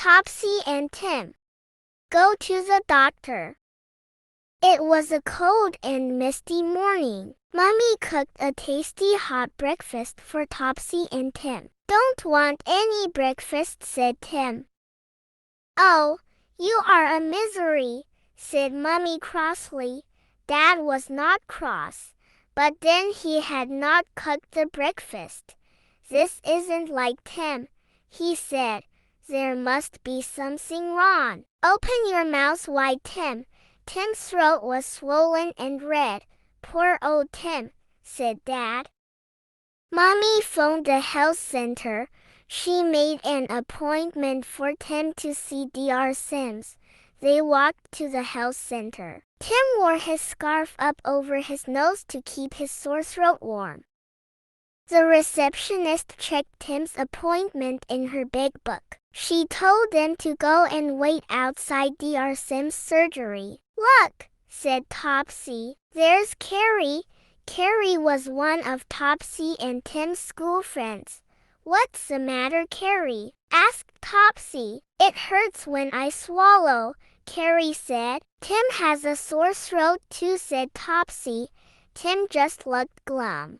Topsy and Tim go to the doctor. It was a cold and misty morning. Mummy cooked a tasty hot breakfast for Topsy and Tim. "Don't want any breakfast," said Tim. "Oh, you are a misery," said Mummy crossly. Dad was not cross, but then he had not cooked the breakfast. "This isn't like Tim," he said. "There must be something wrong." "Open your mouth wide, Tim." Tim's throat was swollen and red. "Poor old Tim," said Dad. Mommy phoned the health center. She made an appointment for Tim to see Dr. Sims. They walked to the health center. Tim wore his scarf up over his nose to keep his sore throat warm. The receptionist checked Tim's appointment in her big book. She told them to go and wait outside Dr. Sims' surgery. "Look," said Topsy. "There's Carrie." Carrie was one of Topsy and Tim's school friends. "What's the matter, Carrie?" asked Topsy. "It hurts when I swallow," Carrie said. "Tim has a sore throat too," said Topsy. Tim just looked glum.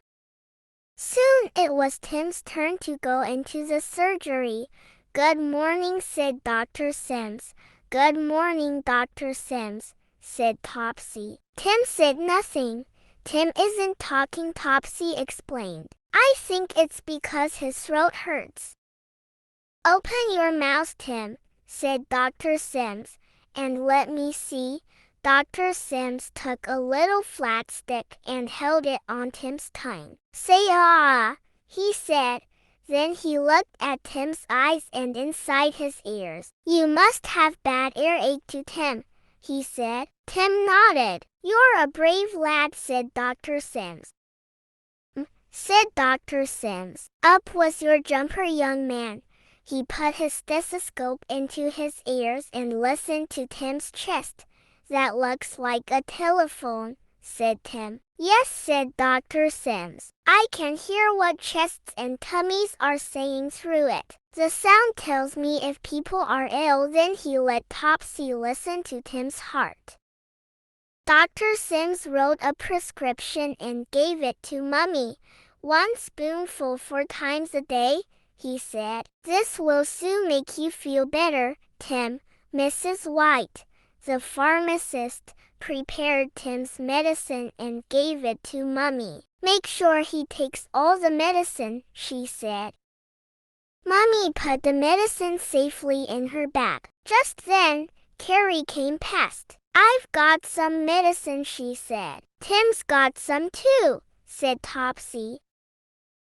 Soon it was Tim's turn to go into the surgery. "Good morning," said Dr. Sims. "Good morning, Dr. Sims," said Topsy. Tim said nothing. "Tim isn't talking," Topsy explained. "I think it's because his throat hurts." "Open your mouth, Tim," said Dr. Sims, "and let me see." Dr. Sims took a little flat stick and held it on Tim's tongue. "Say ah," he said. Then he looked at Tim's eyes and inside his ears. "You must have bad earache too, Tim," he said. Tim nodded. "You're a brave lad," said Dr. Sims. Said Dr. Sims. "Up was your jumper, young man." He put his stethoscope into his ears and listened to Tim's chest. "That looks like a telephone," said Tim. "Yes," said Dr. Sims. "I can hear what chests and tummies are saying through it. The sound tells me if people are ill." Then he let Topsy listen to Tim's heart. Dr. Sims wrote a prescription and gave it to Mummy. "1 spoonful 4 times a day," he said. "This will soon make you feel better, Tim." Mrs. White, the pharmacist, prepared Tim's medicine and gave it to Mummy. "Make sure he takes all the medicine," she said. Mummy put the medicine safely in her bag. Just then, Carrie came past. "I've got some medicine," she said. "Tim's got some too," said Topsy.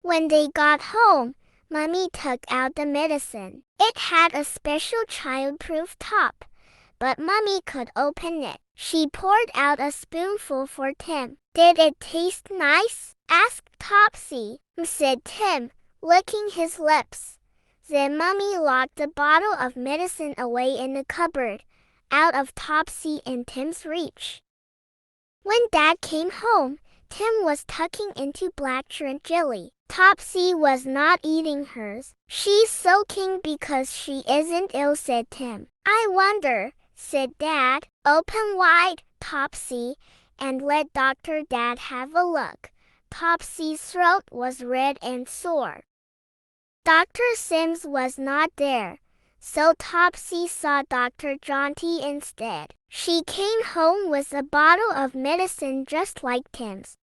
When they got home, Mummy took out the medicine. It had a special child-proof top, but Mummy could open it. She poured out a spoonful for Tim. "Did it taste nice?" asked Topsy. Said Tim, licking his lips. Then Mummy locked the bottle of medicine away in the cupboard, out of Topsy and Tim's reach. When Dad came home, Tim was tucking into black shrimp jelly. Topsy was not eating hers. "She's soaking because she isn't ill," said Tim. "I wonder," said Dad. "Open wide, Topsy, and let Dr. Dad have a look." Topsy's throat was red and sore. Dr. Sims was not there, so Topsy saw Dr. Jaunty instead. She came home with a bottle of medicine just like Tim's.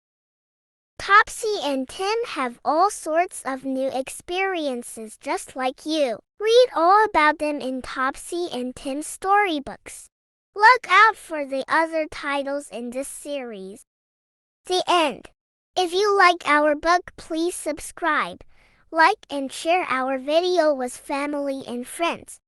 Topsy and Tim have all sorts of new experiences just like you. Read all about them in Topsy and Tim's storybooks. Look out for the other titles in this series. The end. If you like our book, please subscribe, like and share our video with family and friends.